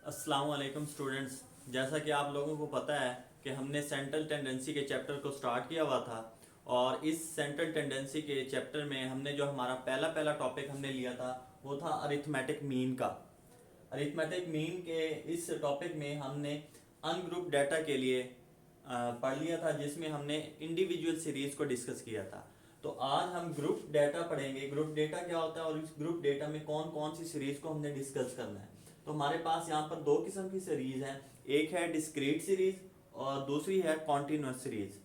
अस्सलाम वालेकुम स्टूडेंट्स। जैसा कि आप लोगों को पता है कि हमने सेंट्रल टेंडेंसी के चैप्टर को स्टार्ट किया हुआ था और इस सेंट्रल टेंडेंसी के चैप्टर में हमने जो हमारा पहला पहला टॉपिक हमने लिया था वो था अरिथमेटिक मीन का। अरिथमेटिक मीन के इस टॉपिक में हमने अनग्रुप डाटा के लिए पढ़ लिया था, जिसमें हमने इंडिविजुअल सीरीज को डिस्कस किया था। तो आज हम ग्रुप डेटा पढ़ेंगे। ग्रुप डेटा क्या होता है और इस ग्रुप डेटा में कौन कौन सी सीरीज को हमने डिस्कस करना है। तो हमारे पास यहाँ पर दो किस्म की सीरीज हैं, एक है डिस्क्रीट सीरीज और दूसरी है कॉन्टिन्यूस सीरीज।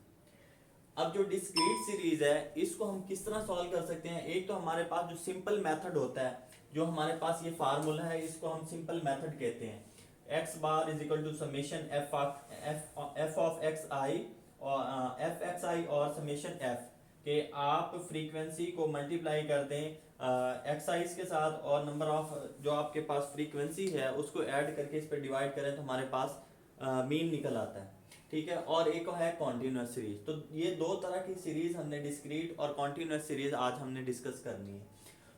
अब जो डिस्क्रीट सीरीज है इसको हम किस तरह सॉल्व कर सकते हैं। एक तो हमारे पास जो सिंपल मेथड होता है, जो हमारे पास ये फार्मूला है, इसको हम सिंपल मेथड कहते हैं। X bar is equal to summation f of x i और एफ एक्स आई और समेशन एफ के आप फ्रीक्वेंसी को मल्टीप्लाई कर दें एक्स आई के साथ और नंबर ऑफ जो आपके पास फ्रीक्वेंसी है उसको ऐड करके इस पर डिवाइड करें तो हमारे पास मीन निकल आता है। ठीक है। और एक है कॉन्टिन्यूस सीरीज। तो ये दो तरह की सीरीज हमने डिस्क्रीट और कॉन्टिन्यूस सीरीज आज हमने डिस्कस करनी है।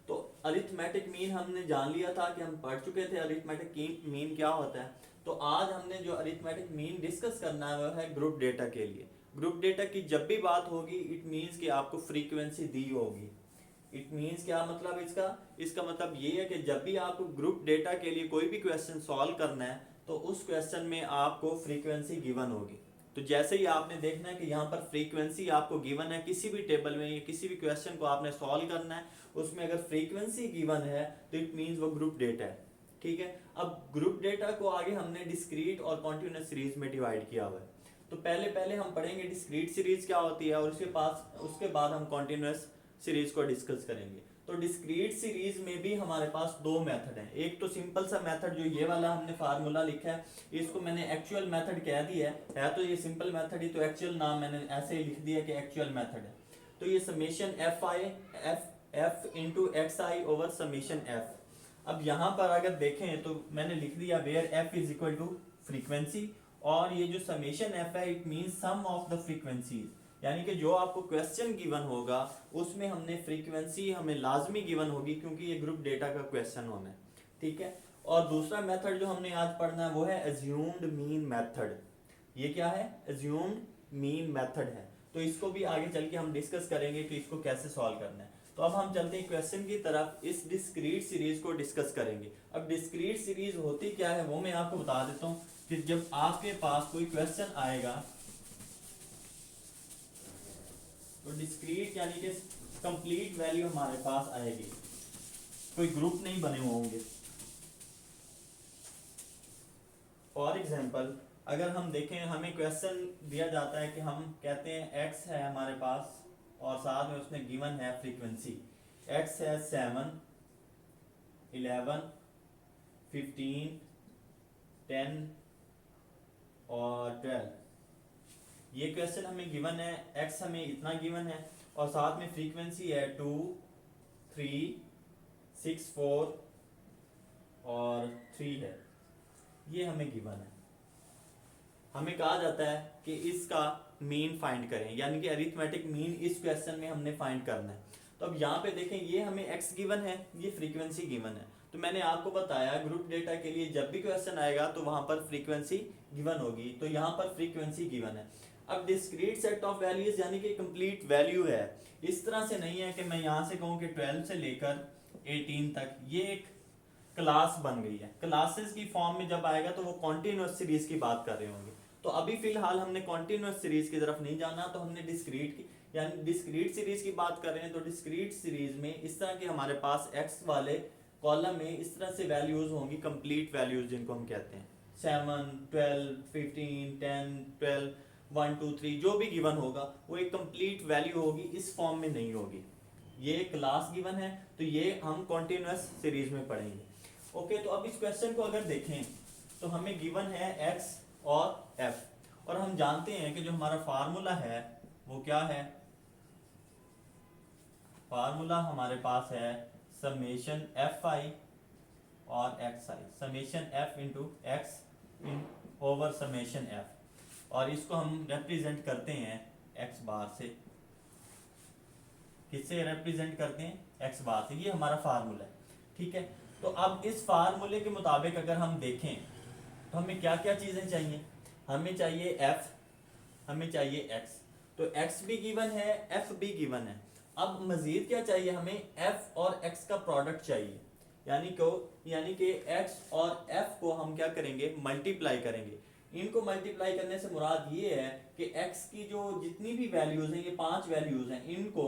तो अरिथमेटिक मीन हमने जान लिया था कि हम पढ़ चुके थे अरिथमेटिक मीन क्या होता है। तो आज हमने जो अरिथमेटिक मीन डिस्कस करना है वो है ग्रुप डेटा के लिए। ग्रुप डेटा की जब भी बात होगी इट मीन्स कि आपको फ्रीक्वेंसी दी होगी। इट मीन्स क्या मतलब इसका मतलब ये है कि जब भी आपको ग्रुप डेटा के लिए कोई भी क्वेश्चन सॉल्व करना है तो उस क्वेश्चन में आपको फ्रीक्वेंसी गिवन होगी। तो जैसे ही आपने देखना है कि यहाँ पर फ्रीक्वेंसी आपको गिवन है, किसी भी टेबल में या किसी भी क्वेश्चन को आपने सॉल्व करना है उसमें अगर फ्रीक्वेंसी गिवन है तो इट मीन्स वो ग्रुप डेटा है। ठीक है। अब ग्रुप डेटा को आगे हमने डिस्क्रीट और कॉन्टिन्यूस सीरीज में डिवाइड किया हुआ है। तो पहले पहले हम पढ़ेंगे डिस्क्रीट सीरीज क्या होती है और उसके बाद हम कॉन्टिन्यूस सीरीज को डिस्कस करेंगे। तो डिस्क्रीट सीरीज में भी हमारे पास दो मेथड हैं। एक तो सिंपल सा मेथड जो ये वाला हमने फार्मूला लिखा है, इसको मैंने एक्चुअल मेथड कह दिया है तो ये सिंपल मेथड ही, तो एक्चुअल नाम मैंने ऐसे ही लिख दिया कि एक्चुअल मेथड है। तो ये summation F into X I over summation F. अब यहाँ पर अगर देखें तो मैंने लिख दिया where F is equal to frequency और ये जो समेशन एफ है it mean sum of the frequencies, यानी कि जो आपको क्वेश्चन गिवन होगा उसमें हमने फ्रीक्वेंसी हमें लाजमी गिवन होगी क्योंकि ये ग्रुप डेटा का क्वेश्चन होना है। ठीक है। और दूसरा मेथड जो हमने आज पढ़ना है वो है एज्यूम्ड मीन मेथड। ये क्या है? एज्यूम्ड मीन मेथड है। तो इसको भी आगे चल के हम डिस्कस करेंगे कि इसको कैसे सॉल्व करना है। तो अब हम चलते हैं क्वेश्चन की तरफ, इस डिस्क्रीट सीरीज को डिस्कस करेंगे। अब डिस्क्रीट सीरीज होती क्या है वो मैं आपको बता देता हूँ कि जब आपके पास कोई क्वेश्चन आएगा तो डिस्क्रीट यानी कि कंप्लीट वैल्यू हमारे पास आएगी, कोई ग्रुप नहीं बने हुए होंगे। फॉर एग्जाम्पल अगर हम देखें, हमें क्वेश्चन दिया जाता है कि हम कहते हैं x है हमारे पास और साथ में उसमें गिवन है फ्रीक्वेंसी। x है 7, 11, 15, 10 और 12। ये क्वेश्चन हमें गिवन है, x हमें इतना गिवन है और साथ में फ्रीक्वेंसी है 2, 3, 6, 4 और 3 है। ये हमें गिवन है। हमें कहा जाता है कि इसका मीन फाइंड करें, यानी कि अरिथमेटिक मीन इस क्वेश्चन में हमने फाइंड करना है। तो अब यहाँ पे देखें ये हमें x गिवन है, ये फ्रीक्वेंसी गिवन है। तो मैंने आपको बताया ग्रुप डेटा के लिए जब भी क्वेश्चन आएगा तो वहां पर फ्रीक्वेंसी गिवन होगी, तो यहाँ पर फ्रीक्वेंसी गिवन है। अब डिस्क्रीट सेट ऑफ वैल्यूज यानी कि कंप्लीट वैल्यू है। इस तरह से नहीं है कि मैं यहाँ से कहूँ कि 12 से लेकर 18 तक ये एक क्लास बन गई है। क्लासेस की फॉर्म में जब आएगा तो वो कॉन्टिन्यूस सीरीज की बात कर रहे होंगे। तो अभी फिलहाल हमने कॉन्टिन्यूस सीरीज की तरफ नहीं जाना, तो हमने डिस्क्रीट की यानी डिस्क्रीट सीरीज की बात कर रहे हैं। तो डिस्क्रीट सीरीज में इस तरह के हमारे पास एक्स वाले कॉलम में इस तरह से वैल्यूज होंगी, कंप्लीट वैल्यूज जिनको हम कहते हैं। 7, 12, 15, 10, 12, 1, 2, 3 जो भी गिवन होगा वो एक कंप्लीट वैल्यू होगी, इस फॉर्म में नहीं होगी। ये क्लास गिवन है तो ये हम कॉन्टिन्यूस सीरीज में पढ़ेंगे। ओके। तो अब इस क्वेश्चन को अगर देखें तो हमें गिवन है x और f और हम जानते हैं कि जो हमारा फार्मूला है वो क्या है। फार्मूला हमारे पास है समेशन एफ आई और x i, summation F into x over summation f, और इसको हम रिप्रेजेंट करते हैं एक्स बार से। किससे रिप्रेजेंट करते हैं? एक्स बार से। ये हमारा फार्मूला है। ठीक है। तो अब इस फार्मूले के मुताबिक अगर हम देखें तो हमें क्या क्या चीज़ें चाहिए, हमें चाहिए f, हमें चाहिए x, तो x भी गिवन है, f भी गिवन है। अब मजीद क्या चाहिए, हमें f और x का प्रोडक्ट चाहिए, यानी कि x और f को हम क्या करेंगे, मल्टीप्लाई करेंगे। इनको मल्टीप्लाई करने से मुराद ये है कि x की जो जितनी भी वैल्यूज हैं, ये 5 वैल्यूज हैं, इनको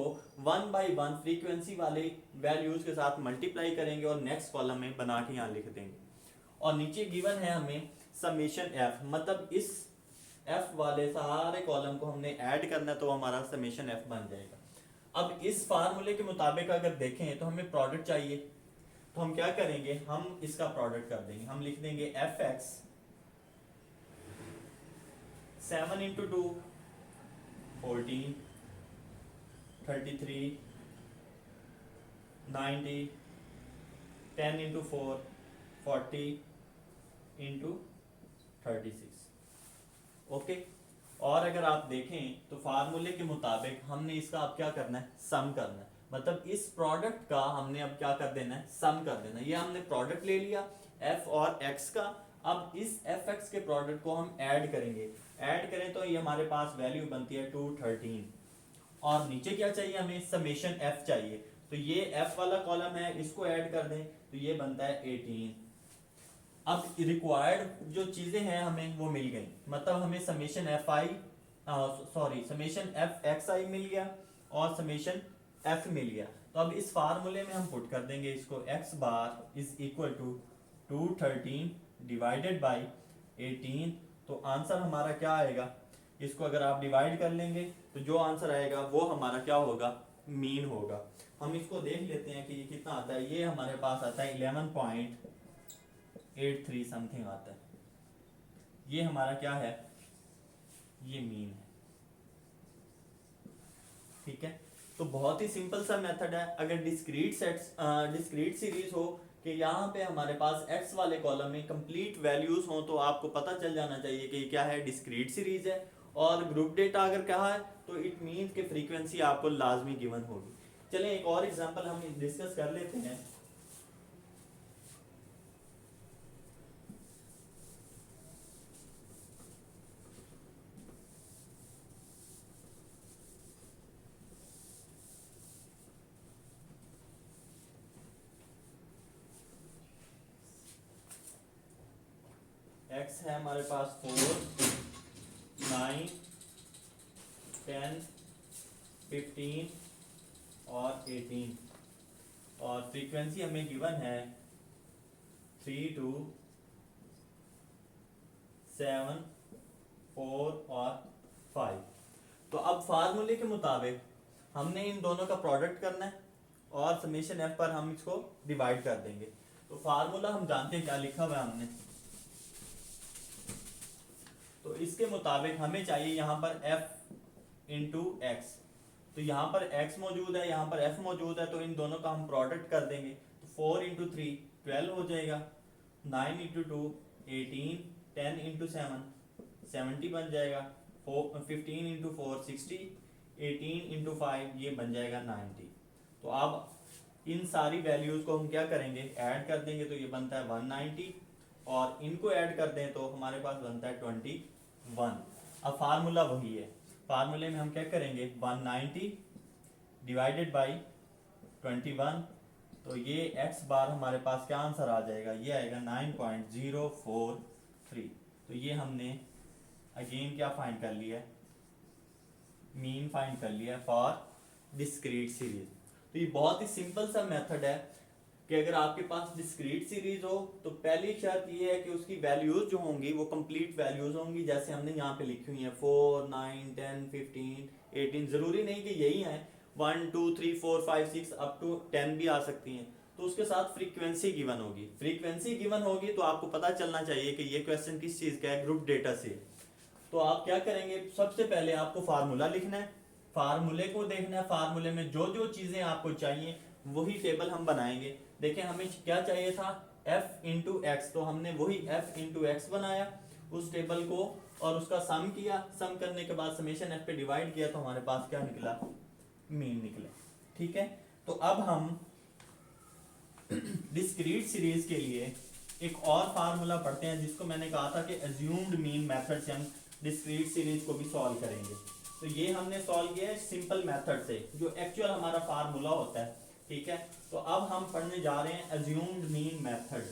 1 बाई 1 फ्रीक्वेंसी वाले वैल्यूज के साथ मल्टीप्लाई करेंगे और नेक्स्ट कॉलम में बना के यहाँ लिख देंगे। और नीचे गिवन है हमें समेशन f, मतलब इस f वाले सारे कॉलम को हमने ऐड करना है, तो हमारा समेशन f बन जाएगा। अब इस फार्मूले के मुताबिक अगर देखें तो हमें प्रोडक्ट चाहिए, तो हम क्या करेंगे, हम इसका प्रोडक्ट कर देंगे। हम लिख देंगे F x 7 into 2 14 33 90 10 into 4 40 into 36। Okay, और अगर आप देखें तो फार्मूले के मुताबिक हमने इसका अब क्या करना है, सम करना है। मतलब इस प्रोडक्ट का हमने अब क्या कर देना है, सम कर देना है। ये हमने प्रोडक्ट ले लिया f और x का, अब इस fx के प्रोडक्ट को हम ऐड करेंगे। ऐड करें तो ये हमारे पास वैल्यू बनती है 213, और नीचे क्या चाहिए, हमें समेशन f चाहिए। तो ये f वाला कॉलम है, इसको ऐड कर दें तो ये बनता है 18। अब रिक्वायर्ड जो चीजें हैं हमें वो मिल गई, मतलब हमें summation f i summation f x i मिल गया और समेशन एफ मिल गया। तो अब इस फार्मूले में हम पुट कर देंगे इसको, X bar is equal to 213 divided by 18। तो आंसर हमारा क्या आएगा, इसको अगर आप डिवाइड कर लेंगे तो जो आंसर आएगा वो हमारा क्या होगा, मीन होगा। हम इसको देख लेते हैं कि ये कितना आता है। ये हमारे पास आता है 11.83 समथिंग आता है। ये हमारा क्या है, ये मीन है। ठीक है, तो बहुत ही सिंपल सा मेथड है। अगर डिस्क्रीट सीरीज हो कि यहाँ पे हमारे पास x वाले कॉलम में कंप्लीट वैल्यूज हो, तो आपको पता चल जाना चाहिए कि क्या है, डिस्क्रीट सीरीज है। और ग्रुप डेटा अगर कहा है तो इट मीन्स कि फ्रीक्वेंसी आपको लाजमी गिवन होगी। चलें एक और एग्जांपल हम डिस्कस कर लेते हैं। x है हमारे पास 4 9 10 15 और 18, और फ्रीक्वेंसी हमें गिवन है 3 2 7 4 और 5। तो अब फार्मूले के मुताबिक हमने इन दोनों का प्रोडक्ट करना है और समेशन f पर हम इसको डिवाइड कर देंगे। तो फार्मूला हम जानते हैं, क्या लिखा हुआ है हमने। तो इसके मुताबिक हमें चाहिए यहाँ पर f इंटू एक्स। तो यहाँ पर x मौजूद है, यहाँ पर f मौजूद है, तो इन दोनों का हम प्रोडक्ट कर देंगे। तो 4 इंटू 3 12 हो जाएगा, 9 इंटू 2 18, 10 इंटू 7 70 बन जाएगा, 15 इंटू 4 60, 18 इंटू 5 ये बन जाएगा 90। तो अब इन सारी वैल्यूज को हम क्या करेंगे, ऐड कर देंगे, तो ये बनता है 190, और इनको ऐड कर दें तो हमारे पास बनता है 21। अब फार्मूला वही है, फार्मूले में हम क्या करेंगे, 190 डिवाइडेड बाई 21, तो ये x बार हमारे पास क्या आंसर आ जाएगा, ये आएगा 9.043। तो ये हमने अगेन क्या फाइंड कर लिया, मीन फाइंड कर लिया फॉर डिस्क्रीट सीरीज। तो ये बहुत ही सिंपल सा मेथड है कि अगर आपके पास डिस्क्रीट सीरीज हो तो पहली शर्त ये है कि उसकी वैल्यूज जो होंगी वो कंप्लीट वैल्यूज होंगी, जैसे हमने यहाँ पे लिखी हुई है 4 9 10 15 18। जरूरी नहीं कि यही है, 1 2 3 4 5 6 अप टू 10 भी आ सकती हैं। तो उसके साथ फ्रीक्वेंसी गिवन होगी, फ्रीक्वेंसी गिवन होगी तो आपको पता चलना चाहिए कि ये क्वेश्चन किस चीज़ का है, ग्रुप डेटा से। तो आप क्या करेंगे, सबसे पहले आपको फार्मूला लिखना है, फार्मूले को देखना है, फार्मूले में जो जो चीज़ें आपको चाहिए वही टेबल हम बनाएंगे। देखें हमें क्या चाहिए था, f इंटू एक्स, तो हमने वही f इंटू एक्स बनाया उस टेबल को, और उसका सम किया, सम करने के बाद समेशन f पे डिवाइड किया, तो हमारे पास क्या निकला, मीन निकला। ठीक है, तो अब हम डिस्क्रीट सीरीज के लिए एक और फार्मूला पढ़ते हैं जिसको मैंने कहा था कि एज्यूम्ड मीन मेथड से हम डिस्क्रीट सीरीज को भी सॉल्व करेंगे। तो ये हमने सॉल्व किया है सिंपल मेथड से, जो एक्चुअल हमारा फार्मूला होता है। ठीक है, तो अब हम पढ़ने जा रहे हैं assumed mean method.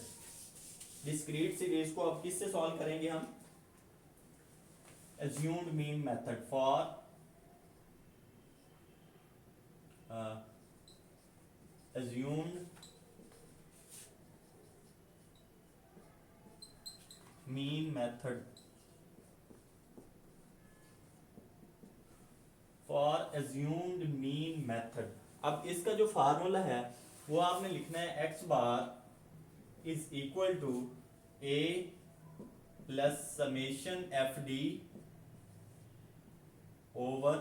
Discrete series को अब किससे सॉल्व करेंगे हम? Assumed mean method for assumed mean method for assumed mean method। अब इसका जो फार्मूला है वो आपने लिखना है x bar is equal to a plus summation F D over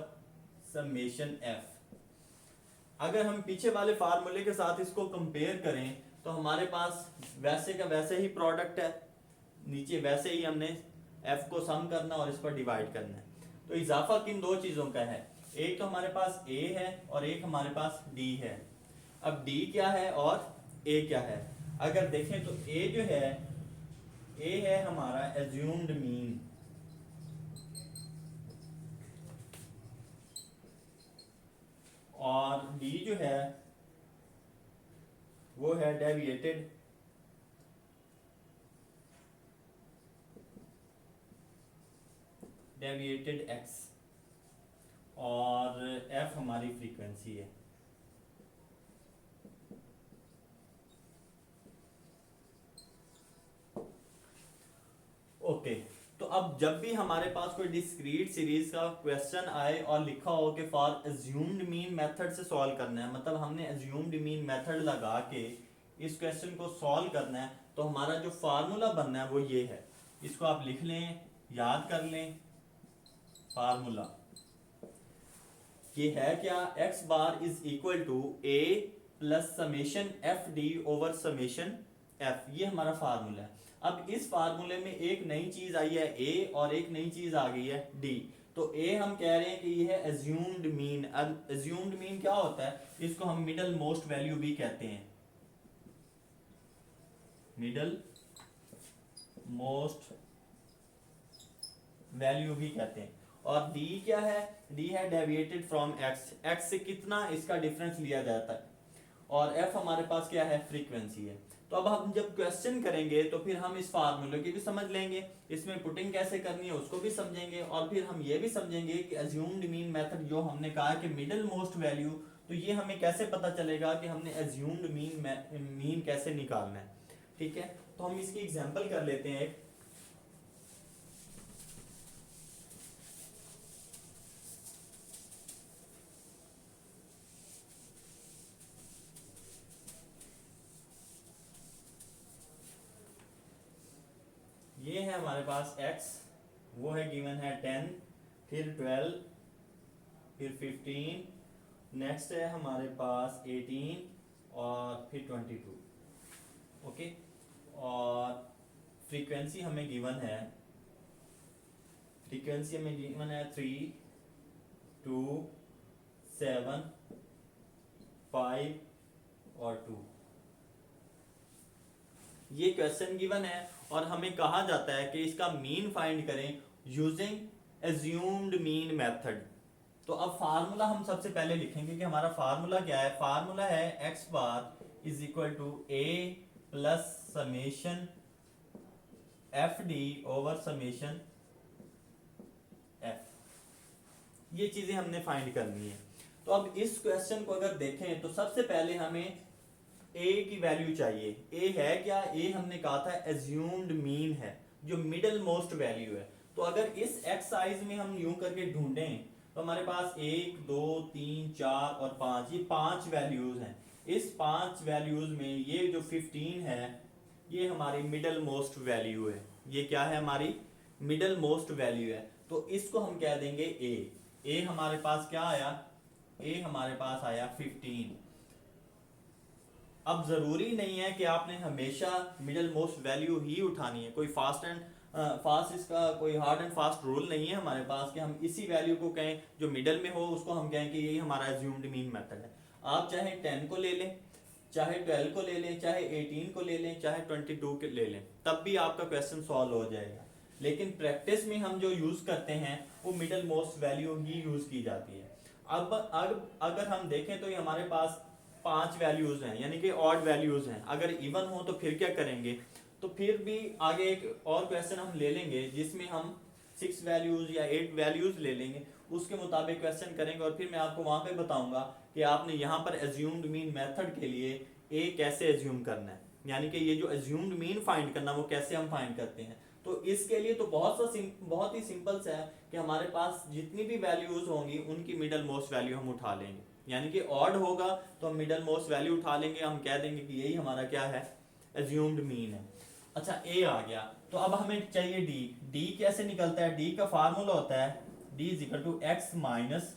summation F. अगर हम पीछे वाले फार्मूले के साथ इसको कंपेयर करें तो हमारे पास वैसे का वैसे ही प्रोडक्ट है, नीचे वैसे ही हमने f को सम करना और इस पर डिवाइड करना है। तो इजाफा किन दो चीजों का है, एक तो हमारे पास a है और एक हमारे पास d है। अब d क्या है और a क्या है? अगर देखें तो a जो है, a है हमारा एज्यूम्ड मीन, और d जो है वो है डेविएटेड x, और f हमारी फ्रीक्वेंसी है। ओके, तो अब जब भी हमारे पास कोई डिस्क्रीट सीरीज का क्वेश्चन आए और लिखा हो कि फॉर एज्यूम्ड मीन मेथड से सॉल्व करना है, मतलब हमने एज्यूम्ड मीन मेथड लगा के इस क्वेश्चन को सॉल्व करना है, तो हमारा जो फार्मूला बनना है वो ये है। इसको आप लिख लें, याद कर लें। फार्मूला ये है क्या, x bar is equal to a plus summation F D over summation f। ये हमारा फार्मूला है। अब इस फार्मूले में एक नई चीज आई है a और एक नई चीज आ गई है d। तो a हम कह रहे हैं कि ये है एज्यूम्ड मीन। अब एज्यूम्ड मीन क्या होता है? इसको हम मिडल मोस्ट वैल्यू भी कहते हैं, मिडल मोस्ट वैल्यू भी कहते हैं। और d क्या है? d है डेविएटेड फ्रॉम x, x से कितना इसका डिफरेंस लिया जाता है, और f हमारे पास क्या है? फ्रीक्वेंसी है। तो अब हम जब क्वेश्चन करेंगे तो फिर हम इस फार्मूले की भी समझ लेंगे, इसमें पुटिंग कैसे करनी है उसको भी समझेंगे, और फिर हम ये भी समझेंगे कि एज्यूम्ड मीन मेथड जो हमने कहा कि मिडल मोस्ट वैल्यू, तो ये हमें कैसे पता चलेगा कि हमने एज्यूम्ड मीन कैसे निकालना है। ठीक है, तो हम इसकी एग्जांपल कर लेते हैं एक। ये है हमारे पास x, वो है गिवन है 10, फिर 12, फिर 15, नेक्स्ट है हमारे पास 18 और फिर 22। ओके, और फ्रीक्वेंसी हमें गिवन है, 3, 2, 7, 5 और 2। ये क्वेश्चन गिवन है और हमें कहा जाता है कि इसका मीन फाइंड करें यूजिंग एज्यूम्ड मीन मेथड। तो अब फार्मूला हम सबसे पहले लिखेंगे कि हमारा फार्मूला क्या है। फार्मूला है x bar is equal to a plus summation F D over summation f। ये चीजें हमने फाइंड करनी है। तो अब इस क्वेश्चन को अगर देखें तो सबसे पहले हमें a की वैल्यू चाहिए। a है क्या? a हमने कहा था एज्यूम्ड मीन है, जो मिडल मोस्ट वैल्यू है। तो अगर इस एक्सरसाइज में हम यूं करके ढूंढें तो हमारे पास 1, 2, 3, 4 और 5, ये 5 वैल्यूज हैं। इस 5 वैल्यूज में ये जो 15 है ये हमारी मिडल मोस्ट वैल्यू है। ये क्या है? हमारी मिडल मोस्ट वैल्यू है। तो इसको हम कह देंगे a। हमारे पास क्या आया? a हमारे पास आया 15। अब जरूरी नहीं है कि आपने हमेशा मिडल मोस्ट वैल्यू ही उठानी है, कोई फास्ट इसका कोई हार्ड एंड फास्ट रूल नहीं है हमारे पास कि हम इसी वैल्यू को कहें जो मिडल में हो, उसको हम कहें कि यही हमारा एज्यूम्ड मीन मेथड है। आप चाहे 10 को ले लें, चाहे 12 को ले लें, चाहे 18 को ले लें, चाहे 22 के ले लें, तब भी आपका क्वेश्चन सॉल्व हो जाएगा। लेकिन प्रैक्टिस में हम जो यूज़ करते हैं वो मिडल मोस्ट वैल्यू ही यूज़ की जाती है। अब अगर हम देखें तो ये हमारे पास 5 वैल्यूज हैं, यानी कि ऑड वैल्यूज हैं। अगर इवन हो तो फिर क्या करेंगे, तो फिर भी आगे एक और क्वेश्चन हम ले लेंगे जिसमें हम 6 वैल्यूज या 8 वैल्यूज ले लेंगे, उसके मुताबिक क्वेश्चन करेंगे और फिर मैं आपको वहां पे बताऊंगा कि आपने यहाँ पर एज्यूम्ड मीन मेथड के लिए ए कैसे एज्यूम करना है, यानी कि ये जो एज्यूम्ड मीन फाइंड करना वो कैसे हम फाइंड करते हैं। तो इसके लिए तो बहुत ही सिंपल सा है कि हमारे पास जितनी भी वैल्यूज होंगी उनकी मिडल मोस्ट वैल्यू हम उठा लेंगे, यानी कि ऑड होगा तो हम मिडल मोस्ट वैल्यू उठा लेंगे, हम कह देंगे कि यही हमारा क्या है, एज्यूम्ड मीन है। अच्छा ए आ गया, तो अब हमें चाहिए डी। डी कैसे निकलता है, डी का फार्मूला होता है d is equal to x minus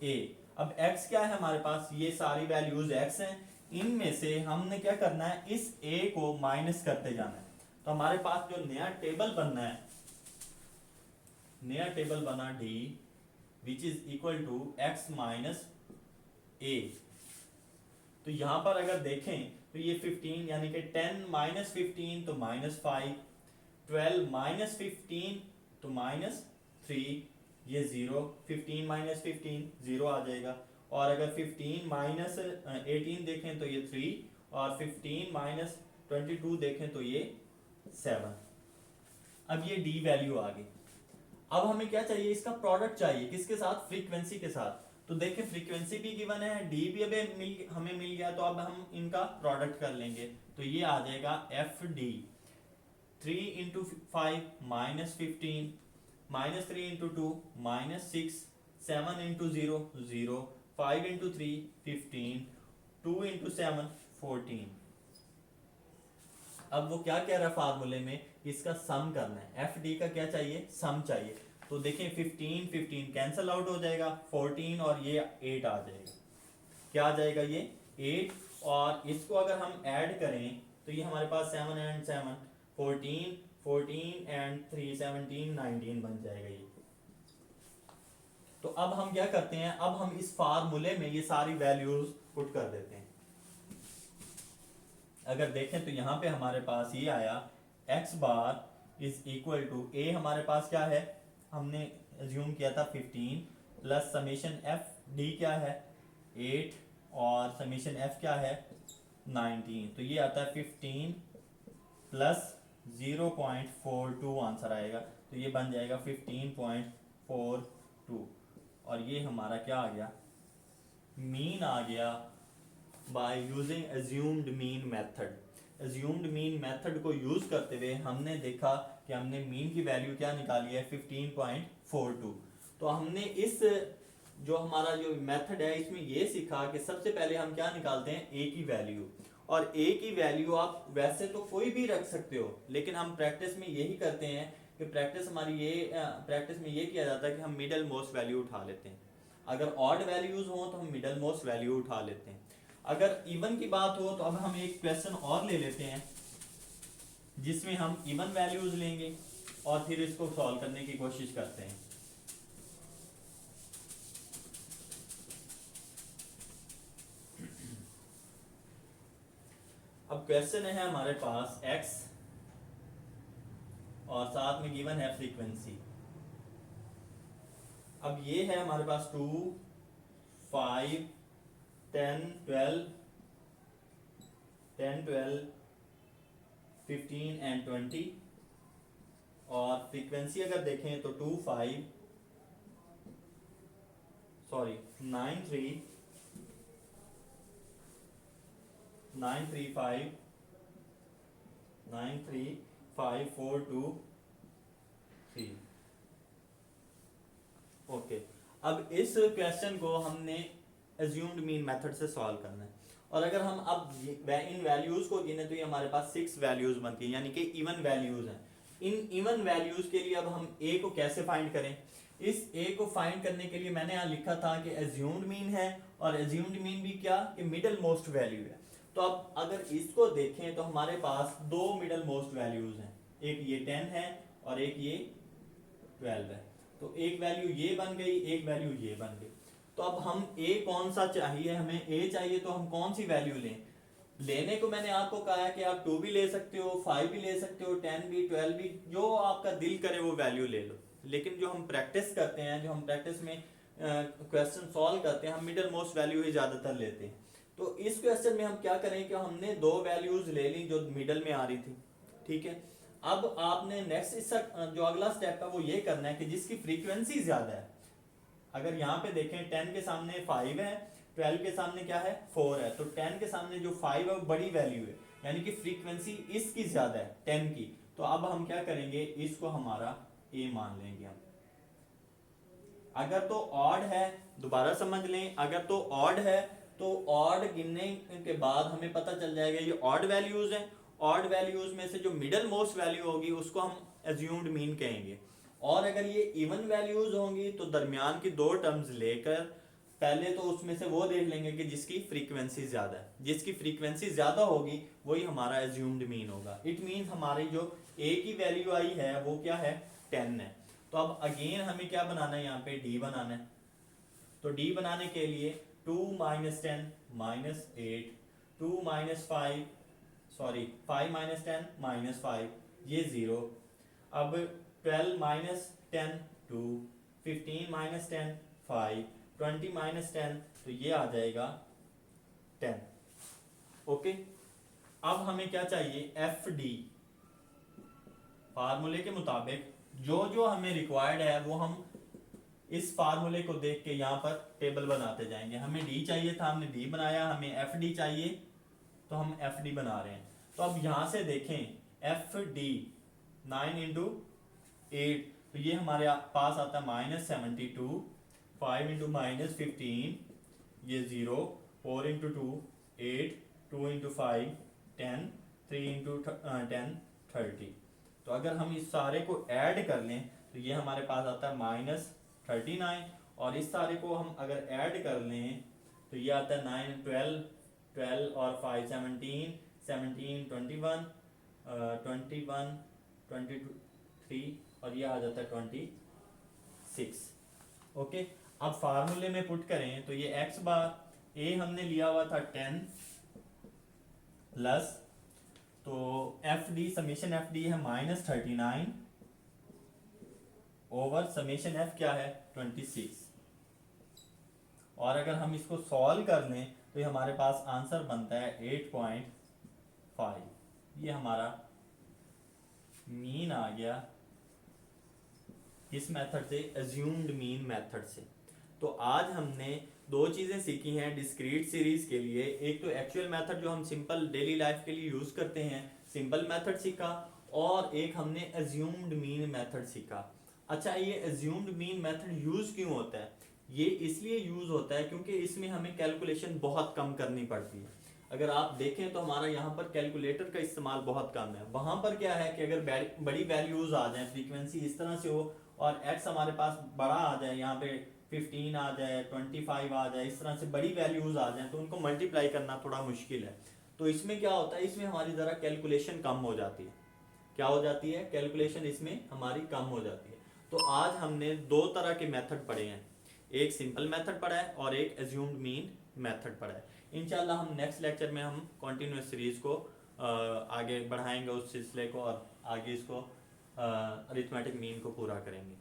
a. अब x क्या है हमारे पास, ये सारी वैल्यूज x हैं, इनमें से हमने क्या करना है, इस a को माइनस करते जाना है। तो हमारे पास जो नया टेबल बनना है, नया टेबल बना d which is equal to x minus a। तो यहां पर अगर देखें तो ये 15 यानी कि 10 माइनस 15 तो माइनस 5, 12 माइनस 15 तो माइनस 3, ये 0, 15 माइनस 15 0 आ जाएगा। और अगर 15 माइनस 18 देखें तो ये 3, और 15 माइनस 22 देखें तो ये 7। अब ये डी वैल्यू आ गई। अब हमें क्या चाहिए, इसका प्रोडक्ट चाहिए, किसके साथ, फ्रीक्वेंसी के साथ। तो देखिए फ्रीक्वेंसी भी गिवन है, डी भी हमें मिल गया, तो अब हम इनका प्रोडक्ट कर लेंगे। तो ये आ जाएगा F D, 3 into 5 minus 15, minus 3 into 2 minus 6, 7 into 0 0, 5 into 3 15, 2 into 7 14। अब वो क्या कह रहा है फार्मूले में, इसका सम करना है, एफ डी का क्या चाहिए, सम चाहिए। तो देखें 15 15 कैंसल आउट हो जाएगा, 14 और ये 8 आ जाएगा, क्या आ जाएगा ये 8, और इसको अगर हम ऐड करें तो ये हमारे पास 7 एंड 7 14, 14 एंड 3 17 19 बन जाएगा ये। तो अब हम क्या करते हैं, अब हम इस फार्मूले में ये सारी वैल्यूज पुट कर देते हैं। अगर देखें तो यहाँ पे हमारे पास ये आया x bar is equal to a, हमारे पास क्या है, हमने एज्यूम किया था 15 प्लस समेशन एफ डी क्या है 8, और समेशन एफ क्या है 19। तो ये आता है 15 प्लस 0.42 आंसर आएगा, तो ये बन जाएगा 15.42, और ये हमारा क्या आ गया, मीन आ गया by using assumed mean method. Assumed mean method को यूज करते हुए हमने देखा कि हमने मीन की वैल्यू क्या निकाली है 15.42। तो हमने इस जो हमारा जो मेथड है इसमें ये सीखा कि सबसे पहले हम क्या निकालते हैं, ए की वैल्यू। और ए की वैल्यू आप वैसे तो कोई भी रख सकते हो, लेकिन हम प्रैक्टिस में यही करते हैं कि प्रैक्टिस में ये किया जाता है कि हम मिडल मोस्ट वैल्यू उठा लेते हैं। अगर ऑड वैल्यूज हो तो हम मिडल मोस्ट वैल्यू उठा लेते हैं। अगर इवन की बात हो तो अब हम एक क्वेश्चन और ले लेते हैं जिसमें हम इवन वैल्यूज लेंगे और फिर इसको सॉल्व करने की कोशिश करते हैं। अब क्वेश्चन है हमारे पास x और साथ में गिवन है फ्रीक्वेंसी। अब ये है हमारे पास 2 5 10 12 15 एंड 20, और फ्रीक्वेंसी अगर देखें तो 2 5 9 3 5 9 3 5 4 2 3। ओके, अब इस क्वेश्चन को हमने एज्यूम्ड मीन मेथड से सॉल्व करना है। और अगर हम अब इन वैल्यूज को गिने तो ये हमारे पास 6 वैल्यूज बनती हैं, यानी कि इवन वैल्यूज हैं। इन इवन वैल्यूज के लिए अब हम a को कैसे फाइंड करें, इस a को फाइंड करने के लिए मैंने यहाँ लिखा था कि एज्यूम्ड मीन है, और एज्यूम्ड मीन भी क्या, कि मिडल मोस्ट वैल्यू है। तो अब अगर इसको देखें तो हमारे पास 2 मिडल मोस्ट वैल्यूज हैं, एक ये 10 है और एक ये 12 है। तो एक वैल्यू ये बन गई, एक वैल्यू ये बन गई। तो अब हम a कौन सा चाहिए, हमें a चाहिए, तो हम कौन सी वैल्यू लें, लेने को मैंने आपको कहा है कि आप 2 भी ले सकते हो, 5 भी ले सकते हो, 10 भी, 12 भी, जो आपका दिल करे वो वैल्यू ले लो। लेकिन जो हम प्रैक्टिस करते हैं, जो हम प्रैक्टिस में क्वेश्चन सॉल्व करते हैं, हम मिडल मोस्ट वैल्यू ही ज़्यादातर लेते हैं। तो इस क्वेश्चन में हम क्या करें कि हमने 2 वैल्यूज ले ली जो मिडल में आ रही थी, ठीक है। अब आपने नेक्स्ट इस जो अगला स्टेप है वो ये करना है कि जिसकी फ्रीक्वेंसी ज़्यादा है, अगर यहाँ पे देखें 10 के सामने 5 है, 12 के सामने क्या है 4 है, तो 10 के सामने जो 5 है वो बड़ी वैल्यू है, यानी कि फ्रीक्वेंसी इसकी ज्यादा है 10 की। तो अब हम क्या करेंगे, इसको हमारा ए मान लेंगे हम। अगर तो ऑड है, दोबारा समझ लें, अगर तो ऑड है तो ऑड गिनने के बाद हमें पता चल जाएगा ये ऑड वैल्यूज हैं। ऑड वैल्यूज में से जो मिडल मोस्ट वैल्यू होगी उसको हम एज्यूम्ड मीन कहेंगे। और अगर ये इवन वैल्यूज होंगी तो दरमियान की 2 टर्म्स लेकर पहले तो उसमें से वो देख लेंगे कि जिसकी फ्रीक्वेंसी ज्यादा है, जिसकी फ्रीक्वेंसी ज्यादा होगी वही हमारा एज्यूम्ड मीन होगा। इट मीन्स हमारी जो ए की वैल्यू आई है वो क्या है 10 है। तो अब अगेन हमें क्या बनाना है, यहाँ पे डी बनाना है। तो डी बनाने के लिए 2 minus 10 minus 8, 2 minus 5 sorry 5 minus 10 minus 5, ये 0। अब 12 माइनस 10 2, 15 माइनस 10 5, 20 माइनस 10, तो ये आ जाएगा 10। ओके, अब हमें क्या चाहिए, एफ डी। फार्मूले के मुताबिक जो जो हमें रिक्वायर्ड है वो हम इस फार्मूले को देख के यहाँ पर टेबल बनाते जाएंगे। हमें डी चाहिए था, हमने डी बनाया, हमें एफ डी चाहिए तो हम एफ डी बना रहे हैं। तो अब यहां से देखें एफ डी 9 इंटू 8, तो ये हमारे पास आता है -72, 5 इंटू -15 ये 0, 4 इंटू 2 8, 2 इंटू 5 10, 3 इंटू 10 30। तो अगर हम इस सारे को ऐड कर लें तो ये हमारे पास आता है -39, और इस सारे को हम अगर ऐड कर लें तो ये आता है 9 12, 12 और 5 17, 17 21, 21 23 और ये आ जाता है 26। ओके, अब फार्मूले में पुट करें तो ये x बार ए हमने लिया हुआ था 10 प्लस, तो F D summation F D है -39 ओवर समेशन एफ क्या है 26। और अगर हम इसको सॉल्व कर लें तो ये हमारे पास आंसर बनता है 8.5। ये हमारा मीन आ गया इस मेथड से, एज्यूम्ड मीन मेथड से। तो आज हमने 2 चीज़ें सीखी हैं डिस्क्रीट सीरीज के लिए। एक तो एक्चुअल मेथड जो हम सिंपल डेली लाइफ के लिए यूज़ करते हैं, सिंपल मेथड सीखा, और एक हमने एज्यूम्ड मीन मेथड सीखा। अच्छा, ये एज्यूम्ड मीन मेथड यूज़ क्यों होता है? ये इसलिए यूज़ होता है क्योंकि इसमें हमें कैलकुलेशन बहुत कम करनी पड़ती है। अगर आप देखें तो हमारा यहाँ पर कैलकुलेटर का इस्तेमाल बहुत कम है। वहाँ पर क्या है कि अगर बड़ी वैल्यूज आ जाए, फ्रीक्वेंसी इस तरह से हो और x हमारे पास बड़ा आ जाए, यहाँ पे 15 आ जाए, 25 आ जाए, इस तरह से बड़ी वैल्यूज आ जाए तो उनको मल्टीप्लाई करना थोड़ा मुश्किल है। तो इसमें क्या होता है, इसमें हमारी ज़रा कैलकुलेशन कम हो जाती है। क्या हो जाती है? कैलकुलेशन इसमें हमारी कम हो जाती है। तो आज हमने 2 तरह के मेथड पढ़े हैं, एक सिंपल मेथड पढ़ा है और एक एज्यूम्ड मीन मेथड पढ़ा है। इंशाल्लाह हम नेक्स्ट लेक्चर में हम कंटिन्यूस सीरीज को आगे बढ़ाएंगे उस सिलसिले को, और आगे इसको अरिथमेटिक मीन को पूरा करेंगे।